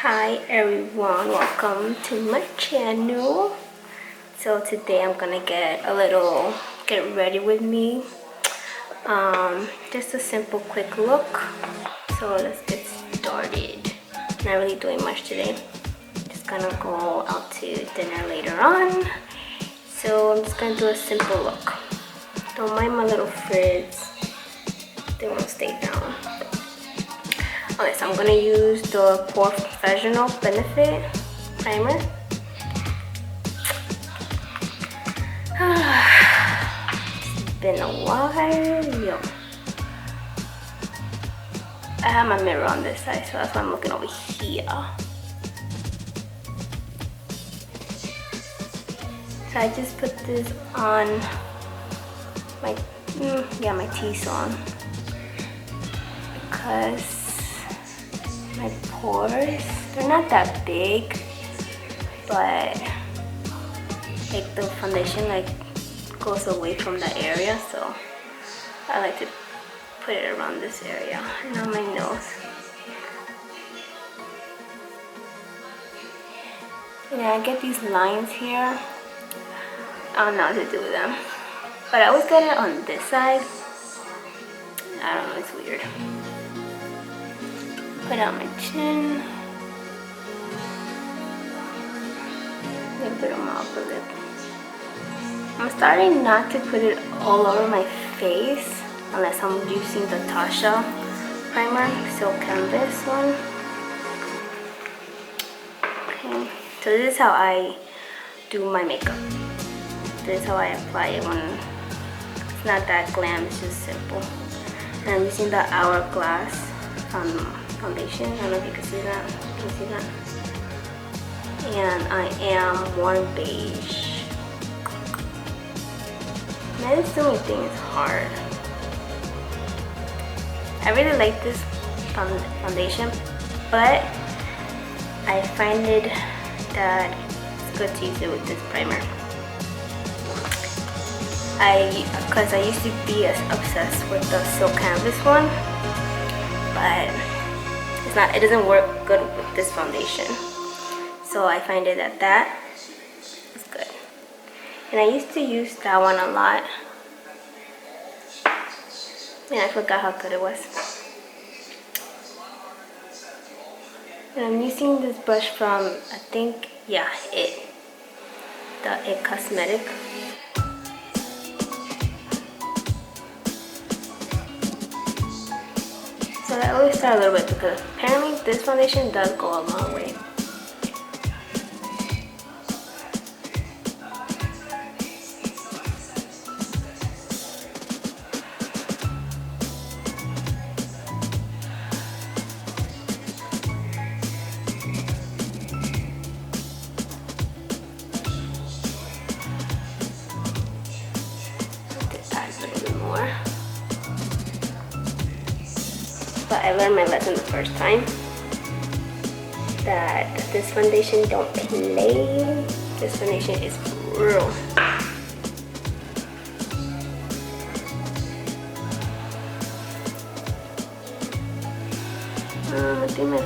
Hi everyone, welcome to my channel. So today I'm gonna get ready with me. Just a simple quick look. So let's get started. Not really doing much today. Just gonna go out to dinner later on. So I'm just gonna do a simple look. Don't mind my little frizz. They won't stay down. Okay, so I'm gonna use the Pore Professional Benefit Primer. It's been a while. Yo. I have my mirror on this side, so that's why I'm looking over here. So I just put this on my T-zone because my pores, they're not that big, but like the foundation goes away from the area, so I like to put it around this area and on my nose. Yeah, I get these lines here. I don't know what to do with them, but I always get it on this side. I don't know, it's weird. Put it on my chin. A little bit on my upper lip. I'm starting not to put it all over my face unless I'm using the Tasha primer, Silk Canvas one. Okay, so this is how I do my makeup. This is how I apply it when it's not that glam, it's just simple. And I'm using the Hourglass foundation. I don't know if you can see that. Can you see that? And I am warm beige. Now this doing thing is hard. I really like this foundation, but I find it that it's good to use it with this primer. Because I used to be obsessed with the Silk Canvas one, but it doesn't work good with this foundation. So I find it that is good. And I used to use that one a lot. And I forgot how good it was. And I'm using this brush from, I think, yeah, the It Cosmetic. So I always start a little bit because apparently this foundation does go a long way. But I learned my lesson the first time that this foundation don't play. This foundation is real. I think my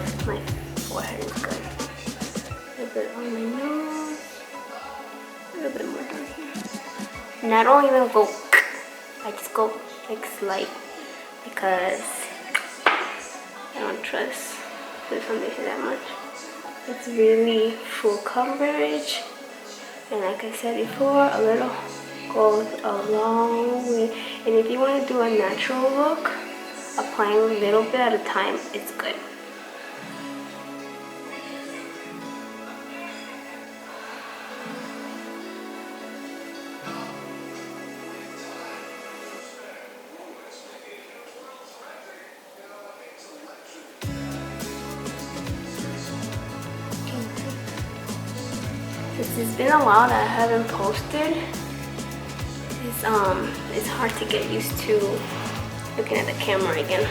forehead is good. A little bit on my nose. A little bit more down here. And I don't even go. I just go like slight because I don't trust this foundation that much. It's really full coverage, and like I said before, a little goes a long way. And if you want to do a natural look, applying a little bit at a time, it's good. Since it's been a while that I haven't posted, it's hard to get used to looking at the camera again.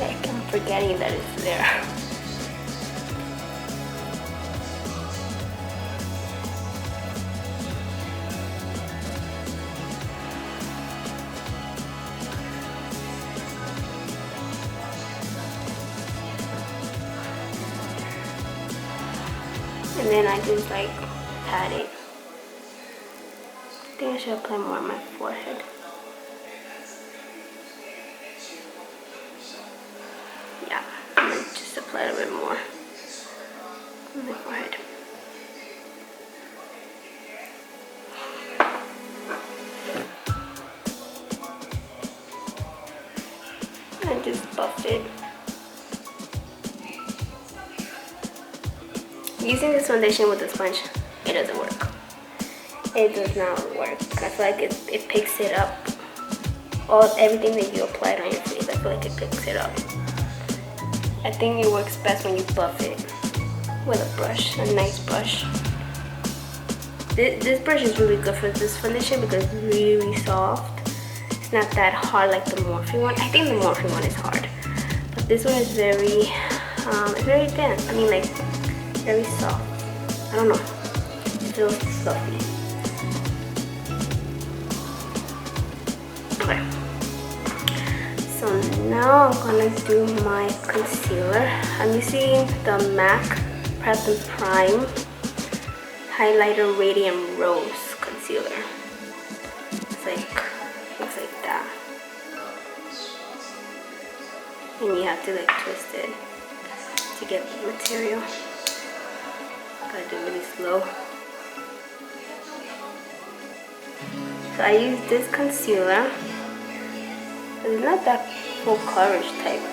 Like I'm forgetting that it's there. and then I just like pat it. I think I should apply more on my forehead. Yeah, I'm gonna just apply a bit more on my forehead. And just buff it. Using this foundation with a sponge, it doesn't work. It does not work. I feel like it picks it up. Everything that you applied on your face, I feel like it picks it up. I think it works best when you buff it with a brush, a nice brush. This brush is really good for this foundation because it's really soft. It's not that hard like the Morphe one. I think the Morphe one is hard, but this one is very, it's very thin. I mean, like very soft. I don't know. It feels fluffy. Okay. So now I'm gonna do my concealer. I'm using the MAC Prep and Prime Highlighter Radiant Rose Concealer. It's like, looks like that. And you have to like twist it to get the material. Gotta do it really slow. So I use this concealer. It's not that full coverage type.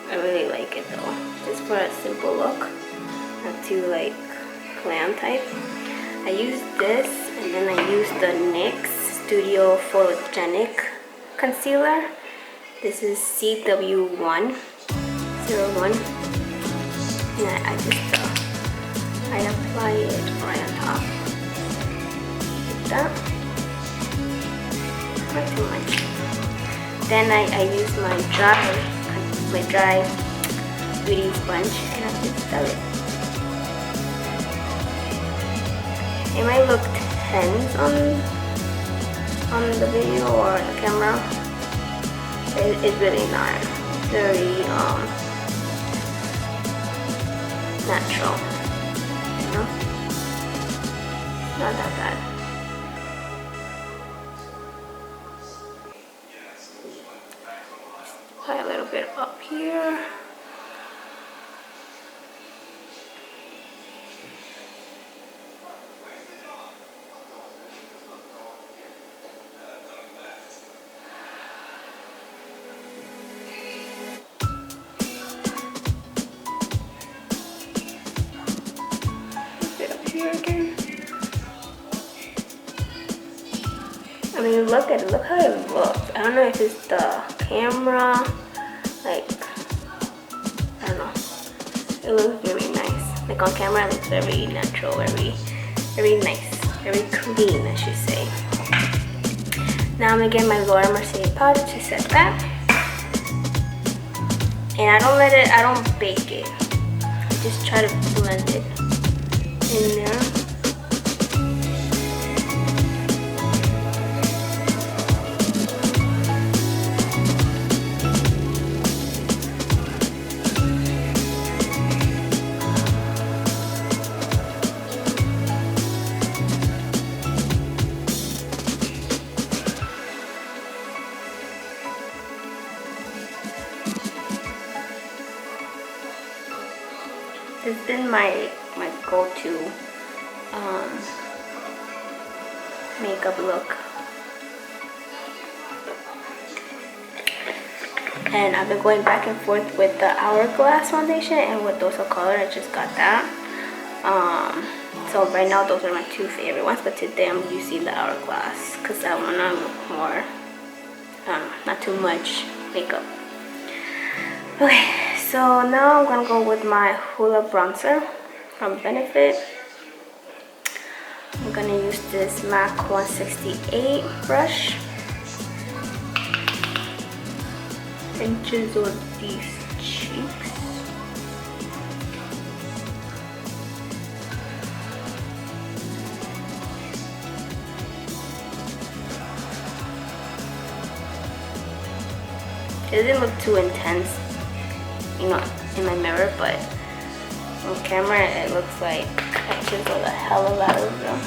I really like it though. Just for a simple look. Not too like glam type. I use this and then I use the NYX Studio Photogenic Concealer. This is CW101. And I just I apply it right on top like that, not too much. Then I use my dry beauty sponge and I just dab it. It might look tense on the video or the camera. It's really not. It's very natural, you know? Not that bad. Apply a little bit up here. Again. I mean, look how it looks. I don't know if it's the camera, like, I don't know. It looks really nice. Like on camera, it looks very natural, very nice, very clean, I should say. Now I'm gonna get my Laura Mercier powder to set that, and I don't bake it. I just try to blend it in there. This has been my go-to makeup look, and I've been going back and forth with the Hourglass foundation and with Dose of Color. I just got that. So right now those are my two favorite ones, but today I'm using the Hourglass because that one I'm more not too much makeup. Okay, so now I'm gonna go with my Hoola bronzer from Benefit. I'm gonna use this MAC 168 brush and chisel these cheeks. It doesn't look too intense, you know, in my mirror, but On camera, it looks like I chiseled the hell out of them.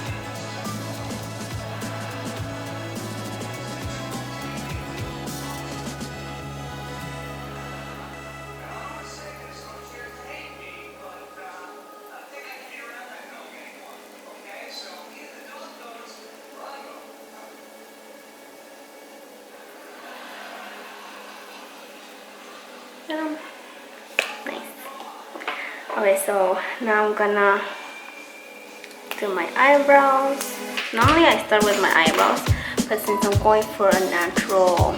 Nice. Okay, so now I'm gonna do my eyebrows. Normally I start with my eyebrows, but since I'm going for a natural,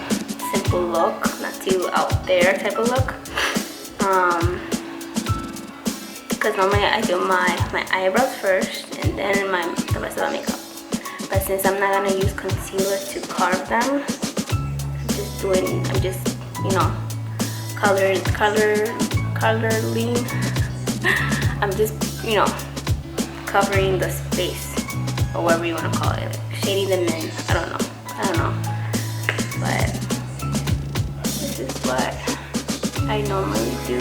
simple look, not too out there type of look, because normally I do my eyebrows first and then the rest of the makeup. But since I'm not gonna use concealer to carve them, I'm just you know, coloring. I'm just, you know, covering the space, or whatever you want to call it, shading them in. I don't know, but this is what I normally do.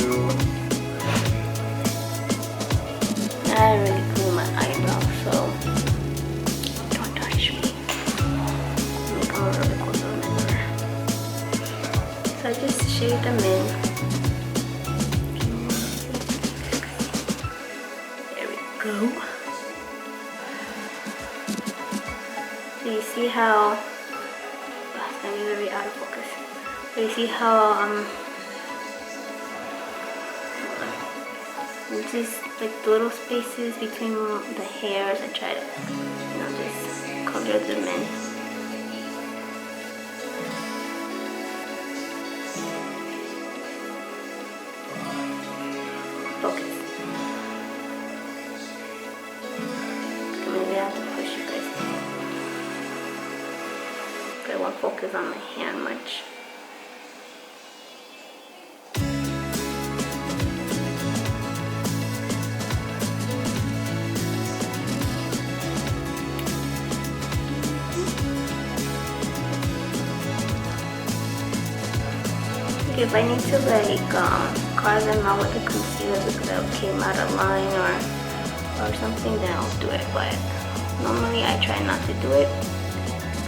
I don't really clean my eyebrows, so don't touch me. Let me come a little bit closer, remember. So I just shade them in. Go. So you see how it's gonna be very out of focus. So you see how just like little spaces between the hairs. I try to, you know, just color them in. Focus. Maybe I have to push you guys. I won't focus on my hand much. If I need to like carve them out with the concealer because I came out of line or something, then I'll do it. But normally I try not to do it.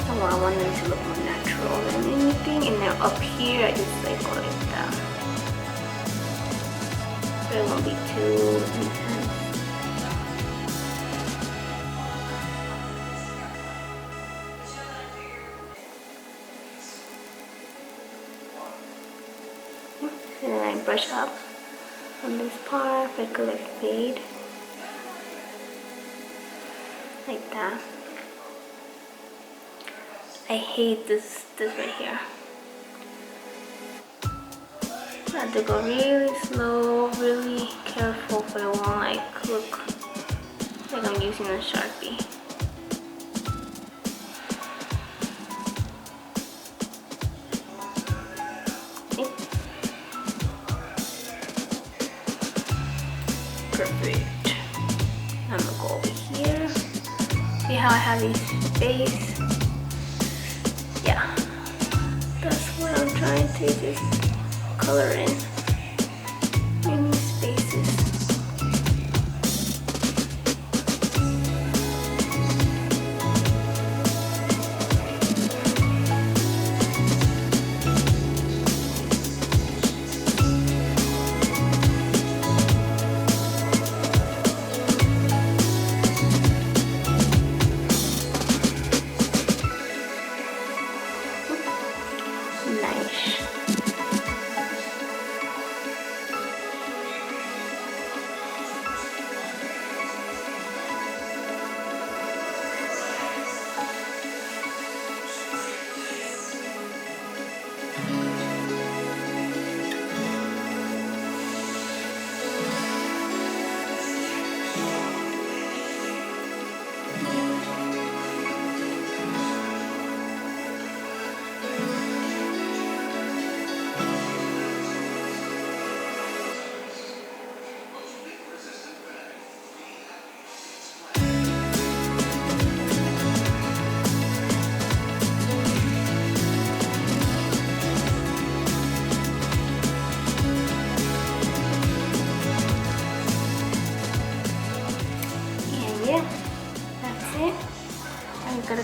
So I want them to look more natural than anything. And then up here I just like go like that. So it won't be too intense. And then I brush up on this part, I could like fade like that. I hate this right here. I have to go really slow, really careful, so it won't like look like I'm using a Sharpie. Perfect. I'm gonna go over here. See how I have these space? Yeah. That's what I'm trying to just color in these spaces.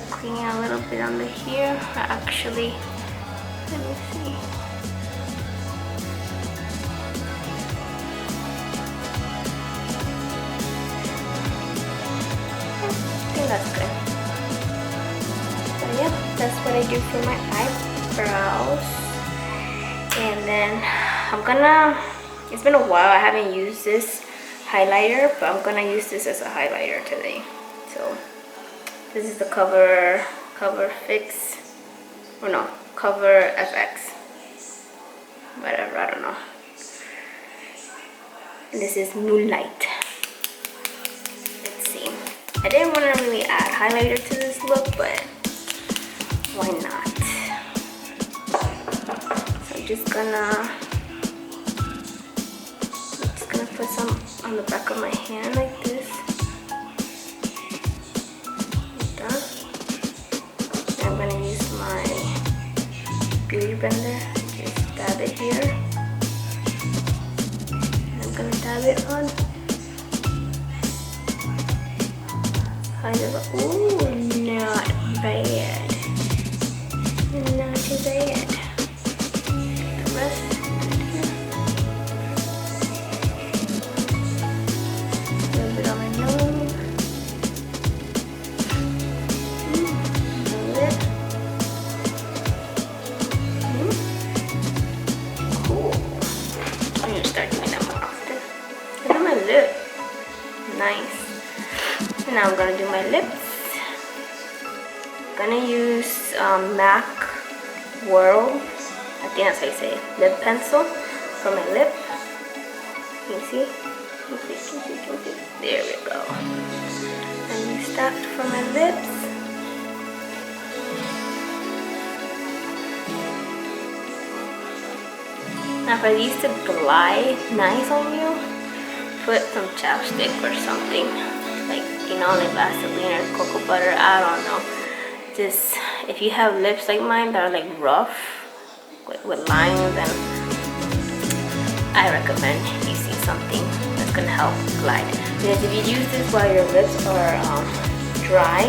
start cleaning a little bit under here. Actually, let me see. I think that's good. So yeah, that's what I do for my eyebrows. And then I'm gonna, it's been a while I haven't used this highlighter, but I'm gonna use this as a highlighter today. So this is the Cover Fix, or no, Cover FX, whatever, I don't know. And this is Moonlight. Let's see. I didn't want to really add highlighter to this look, but why not? So I'm just gonna put some on the back of my hand like this. Like that. And I'm gonna use my beauty blender. Just dab it here. And I'm gonna dab it on. Kind of, ooh, not bad. Not too bad. The rest. A little bit on my nose. Lip. Cool. I'm gonna start doing that more often. Look at my lip. Nice. And now I'm gonna do my lips. I'm gonna use MAC World, I think that's how you say it, lip pencil for my lip. Can you see? Can you see? There we go. And use that for my lips. Now for these to glide nice on you, put some chapstick or something. Like, you know, like Vaseline or cocoa butter, I don't know. Just, if you have lips like mine that are like rough with lines, then I recommend you see something that's gonna help glide. Because if you use this while your lips are dry,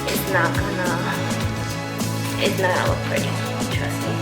it's not gonna look pretty, trust me.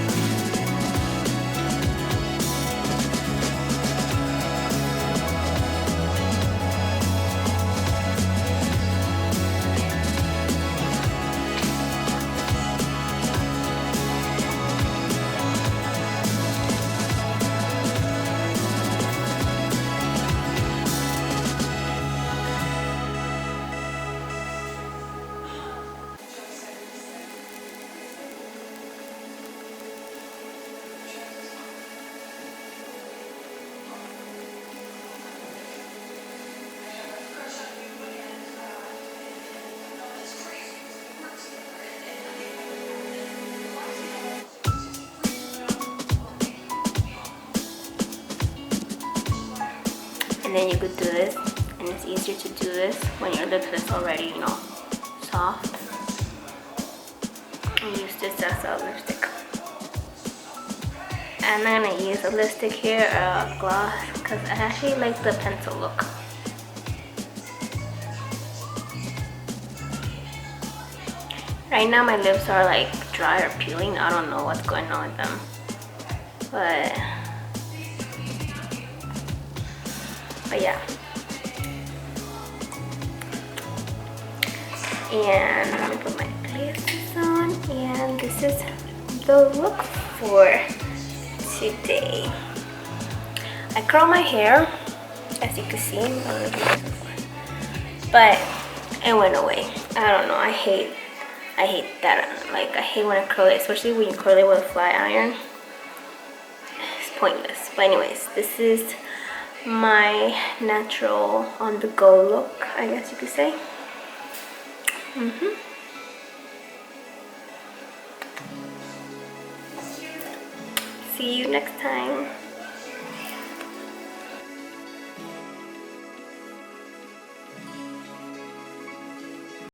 And then you could do this, and it's easier to do this when your lips is already, you know, soft. And use this as a lipstick. And I'm gonna use a lipstick here, a gloss, because I actually like the pencil look. Right now my lips are like dry or peeling. I don't know what's going on with them. But yeah. And let me put my glasses on, and this is the look for today. I curl my hair, as you can see, but it went away. I don't know, I hate that. Like, I hate when I curl it, especially when you curl it with a flat iron. It's pointless. But anyways, this is my natural on the go look, I guess you could say. See you next time.